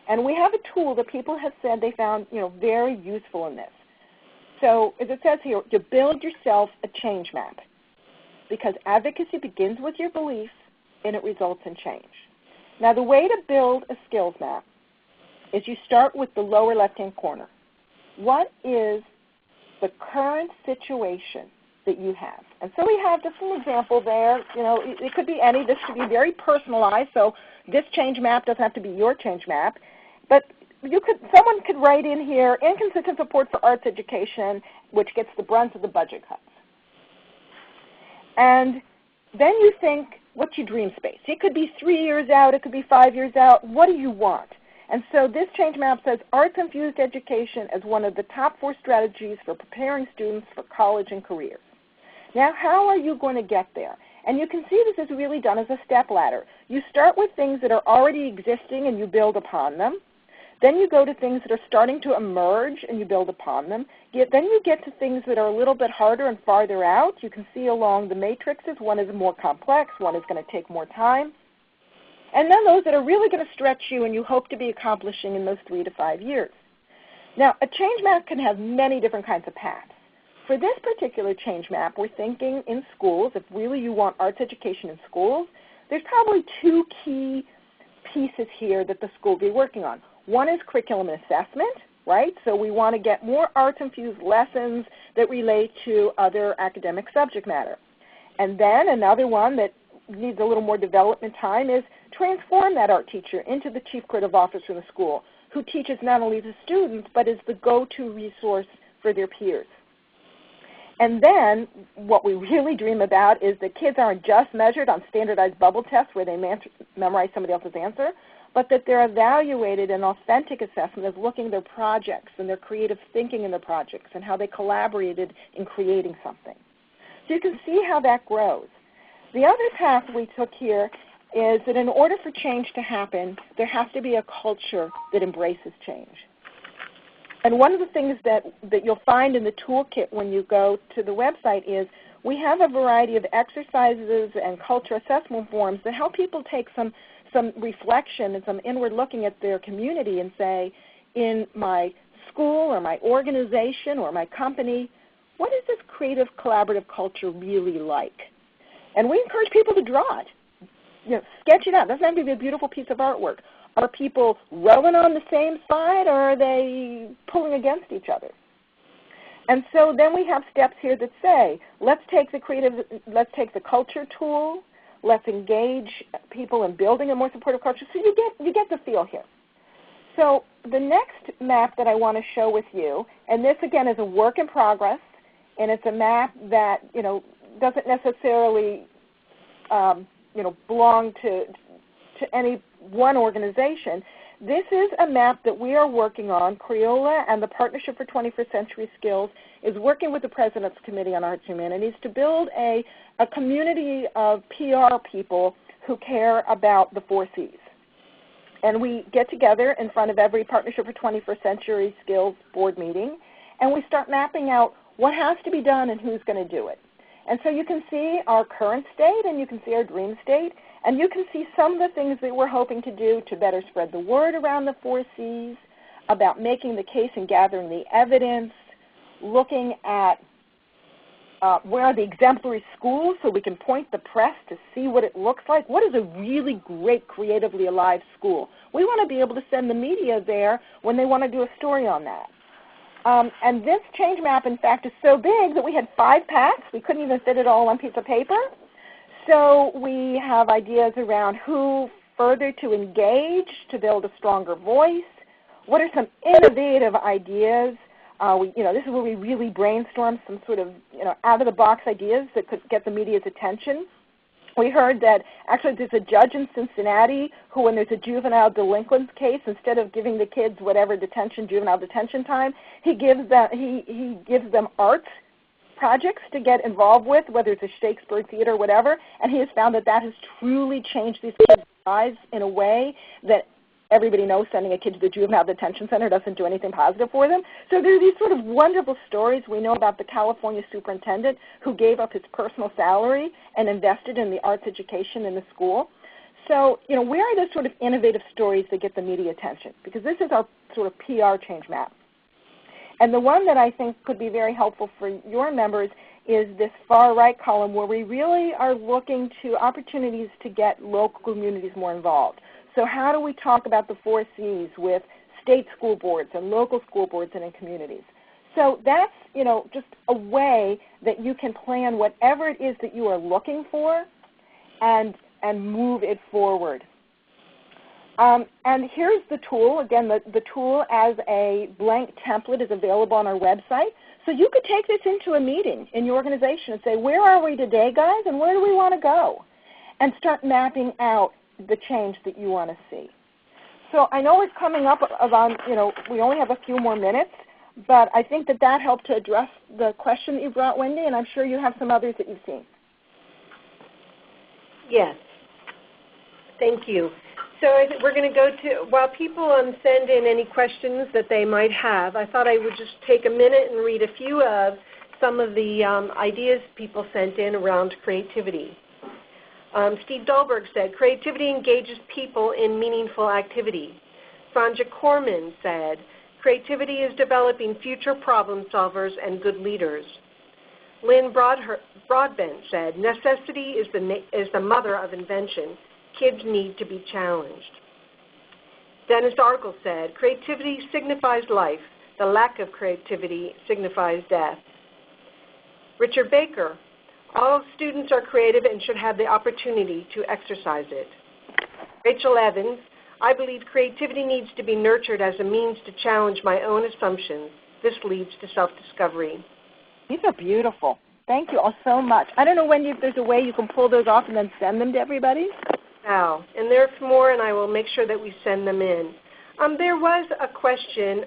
Speaker 2: And we have a tool that people have said they found very useful in this. So as it says here, you build yourself a change map because advocacy begins with your beliefs and it results in change. Now the way to build a skills map is you start with the lower left-hand corner. What is the current situation that you have? And so we have just an example there. It could be any. This should be very personalized, so this change map doesn't have to be your change map. But someone could write in here, inconsistent support for arts education, which gets the brunt of the budget cuts. And then you think, what's your dream space? It could be 3 years out. It could be 5 years out. What do you want? And so this change map says arts-infused education as one of the top 4 strategies for preparing students for college and careers. Now, how are you going to get there? And you can see this is really done as a step ladder. You start with things that are already existing and you build upon them. Then you go to things that are starting to emerge and you build upon them. Then you get to things that are a little bit harder and farther out. You can see along the matrices, one is more complex, one is going to take more time. And then those that are really going to stretch you and you hope to be accomplishing in those 3 to 5 years. Now, a change map can have many different kinds of paths. For this particular change map, we're thinking in schools, if really you want arts education in schools, there's probably 2 key pieces here that the school will be working on. One is curriculum and assessment, right? So we want to get more arts-infused lessons that relate to other academic subject matter. And then another one that needs a little more development time is transform that art teacher into the chief creative officer in the school who teaches not only the students but is the go-to resource for their peers. And then what we really dream about is that kids aren't just measured on standardized bubble tests where they memorize somebody else's answer, but that they're evaluated in authentic assessment as looking at their projects and their creative thinking in their projects and how they collaborated in creating something. So you can see how that grows. The other path we took here is that in order for change to happen, there has to be a culture that embraces change. And one of the things that you'll find in the toolkit when you go to the website is we have a variety of exercises and culture assessment forms that help people take some reflection and some inward looking at their community and say, in my school or my organization or my company, what is this creative collaborative culture really like? And we encourage people to draw it. Sketch it out. It doesn't have to be a beautiful piece of artwork. Are people rowing on the same side or are they pulling against each other? And so then we have steps here that say, let's take the culture tool, let's engage people in building a more supportive culture. So you get the feel here. So the next map that I want to show with you, and this again is a work in progress, and it's a map that doesn't necessarily belong to any one organization. This is a map that we are working on. Crayola and the Partnership for 21st Century Skills is working with the President's Committee on Arts and Humanities to build a community of PR people who care about the 4 Cs. And we get together in front of every Partnership for 21st Century Skills board meeting, and we start mapping out what has to be done and who's going to do it. And so you can see our current state and you can see our dream state, and you can see some of the things that we're hoping to do to better spread the word around the 4 Cs, about making the case and gathering the evidence, looking at where are the exemplary schools so we can point the press to see what it looks like. What is a really great creatively alive school? We want to be able to send the media there when they want to do a story on that. And this change map, in fact, is so big that we had 5 packs. We couldn't even fit it all on piece of paper. So we have ideas around who further to engage to build a stronger voice. What are some innovative ideas? This is where we really brainstorm some sort of out-of-the-box ideas that could get the media's attention. We heard that actually there's a judge in Cincinnati who, when there's a juvenile delinquent case, instead of giving the kids whatever juvenile detention time, he gives them arts projects to get involved with, whether it's a Shakespeare theater or whatever, and he has found that that has truly changed these kids' lives in a way that everybody knows sending a kid to the juvenile detention center doesn't do anything positive for them. So there are these sort of wonderful stories. We know about the California superintendent who gave up his personal salary and invested in the arts education in the school. So, where are those sort of innovative stories that get the media attention? Because this is our sort of PR change map. And the one that I think could be very helpful for your members is this far right column where we really are looking to opportunities to get local communities more involved. So how do we talk about the 4 Cs with state school boards and local school boards and in communities? So that's, just a way that you can plan whatever it is that you are looking for and move it forward. And here's the tool. Again, the tool as a blank template is available on our website. So you could take this into a meeting in your organization and say, where are we today, guys, and where do we want to go? And start mapping out the change that you want to see. So I know it's coming up on, we only have a few more minutes, but I think that helped to address the question that you brought, Wendy, and I'm sure you have some others that you've seen.
Speaker 3: Yes. Thank you. So we're going to go to, while people send in any questions that they might have, I thought I would just take a minute and read a few of some of the ideas people sent in around creativity. Steve Dahlberg said, creativity engages people in meaningful activity. Sanja Corman said, creativity is developing future problem solvers and good leaders. Lynn Broadbent said, necessity is the mother of invention. Kids need to be challenged. Dennis Argel said, creativity signifies life. The lack of creativity signifies death. Richard Baker, all students are creative and should have the opportunity to exercise it. Rachel Evans, I believe creativity needs to be nurtured as a means to challenge my own assumptions. This leads to self-discovery.
Speaker 2: These are beautiful. Thank you all so much. I don't know, Wendy, if there's a way you can pull those off and then send them to everybody.
Speaker 3: Wow. And there's more, and I will make sure that we send them in. There was a question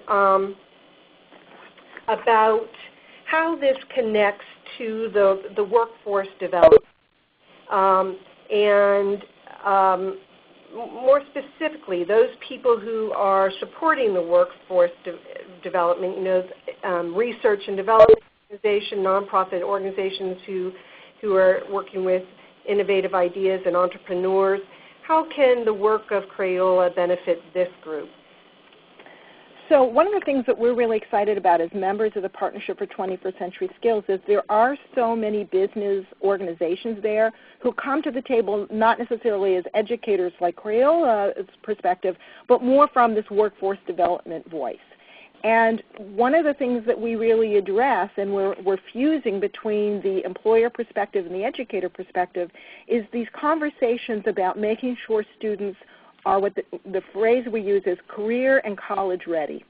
Speaker 3: about how this connects to the workforce development. More specifically, those people who are supporting the workforce development, research and development organization, nonprofit organizations who are working with innovative ideas and entrepreneurs. How can the work of Crayola benefit this group?
Speaker 2: So one of the things that we're really excited about as members of the Partnership for 21st Century Skills is there are so many business organizations there who come to the table not necessarily as educators like Crayola's perspective, but more from this workforce development voice. And one of the things that we really address, and we're fusing between the employer perspective and the educator perspective, is these conversations about making sure students are what the phrase we use is career and college ready.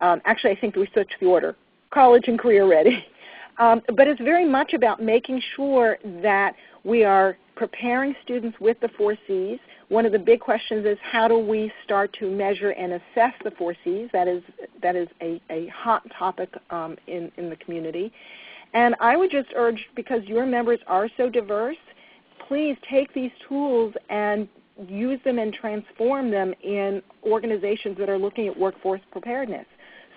Speaker 2: Actually, I think we switched the order, college and career ready. But it's very much about making sure that we are preparing students with the 4 Cs. One of the big questions is how do we start to measure and assess the 4 Cs? That is a hot topic in the community. And I would just urge, because your members are so diverse, please take these tools and use them and transform them in organizations that are looking at workforce preparedness.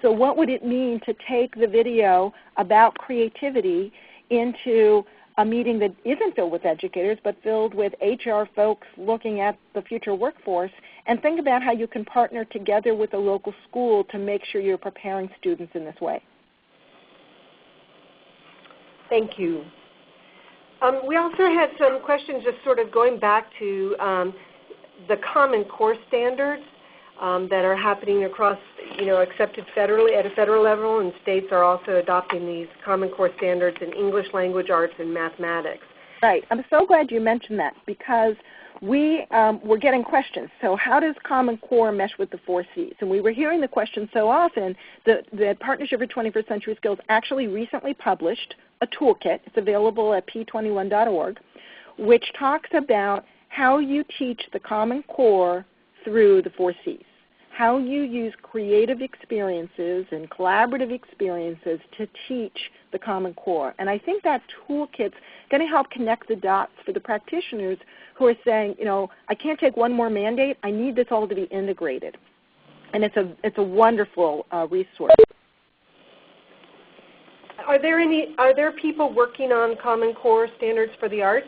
Speaker 2: So what would it mean to take the video about creativity into a meeting that isn't filled with educators but filled with HR folks looking at the future workforce, and think about how you can partner together with a local school to make sure you're preparing students in this way.
Speaker 3: Thank you. We also had some questions just sort of going back to the Common Core standards that are happening across, accepted federally at a federal level, and states are also adopting these Common Core standards in English language arts and mathematics.
Speaker 2: Right. I'm so glad you mentioned that, because we're getting questions. So how does Common Core mesh with the 4 Cs? And we were hearing the question so often that the Partnership for 21st Century Skills actually recently published a toolkit. It's available at p21.org, which talks about how you teach the Common Core through the 4 C's. How you use creative experiences and collaborative experiences to teach the Common Core. And I think that toolkit's going to help connect the dots for the practitioners who are saying, I can't take one more mandate. I need this all to be integrated. And it's a wonderful resource.
Speaker 3: Are there people working on Common Core standards for the arts?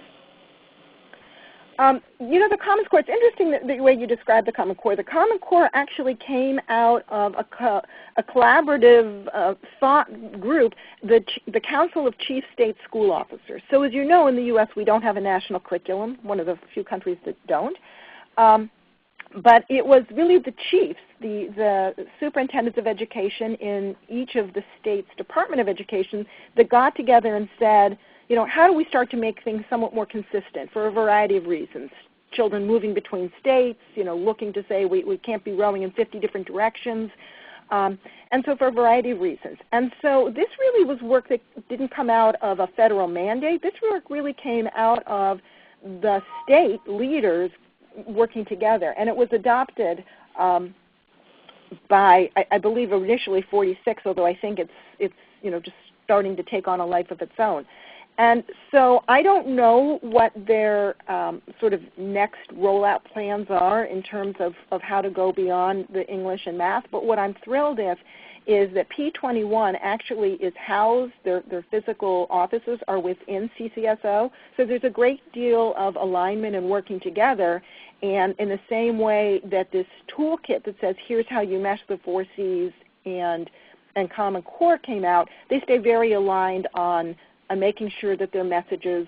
Speaker 2: The Common Core, it's interesting the way you describe the Common Core. The Common Core actually came out of a collaborative thought group, the Council of Chief State School Officers. So as you know, in the U.S. we don't have a national curriculum, one of the few countries that don't. But it was really the chiefs, the superintendents of education in each of the state's Department of Education that got together and said, how do we start to make things somewhat more consistent for a variety of reasons? Children moving between states, looking to say we can't be rowing in 50 different directions, and so for a variety of reasons. And so this really was work that didn't come out of a federal mandate. This work really came out of the state leaders working together, and it was adopted by, I believe, initially 46, although I think it's just starting to take on a life of its own. And so I don't know what their sort of next rollout plans are in terms of how to go beyond the English and math, but what I'm thrilled with is that P21 actually is housed, their physical offices are within CCSO, so there's a great deal of alignment and working together. And in the same way that this toolkit that says here's how you mesh the 4 C's and Common Core came out, they stay very aligned on making sure that their messages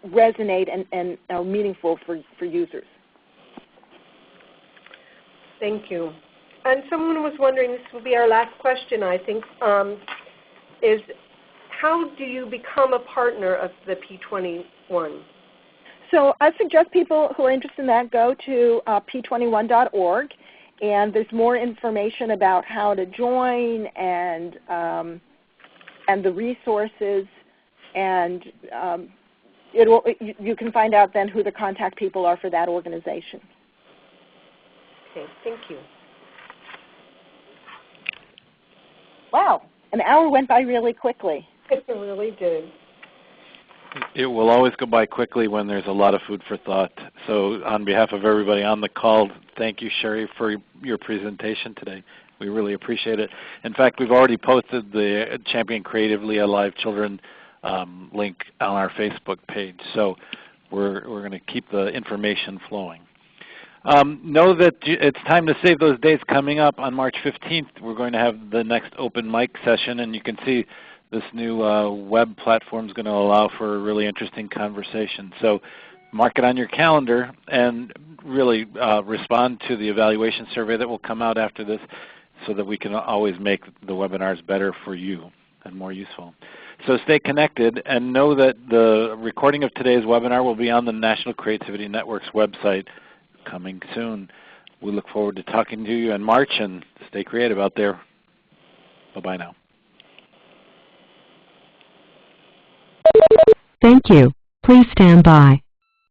Speaker 2: resonate and are meaningful for users.
Speaker 3: Thank you. And someone was wondering, this will be our last question, I think, is how do you become a partner of the P21?
Speaker 2: So I suggest people who are interested in that go to p21.org, and there's more information about how to join and the resources, and you can find out then who the contact people are for that organization.
Speaker 3: Okay, thank you.
Speaker 2: Wow, an hour went by really quickly.
Speaker 3: It really did.
Speaker 1: It will always go by quickly when there's a lot of food for thought. So on behalf of everybody on the call, thank you, Cheri, for your presentation today. We really appreciate it. In fact, we've already posted the Champion Creatively Alive Children link on our Facebook page. So we're going to keep the information flowing. Know that it's time to save those dates coming up. On March 15th, we're going to have the next open mic session, and you can see this new web platform is going to allow for a really interesting conversation. So mark it on your calendar and really respond to the evaluation survey that will come out after this so that we can always make the webinars better for you and more useful. So stay connected and know that the recording of today's webinar will be on the National Creativity Network's website coming soon. We look forward to talking to you in March, and stay creative out there. Bye-bye now.
Speaker 4: Thank you. Please stand by.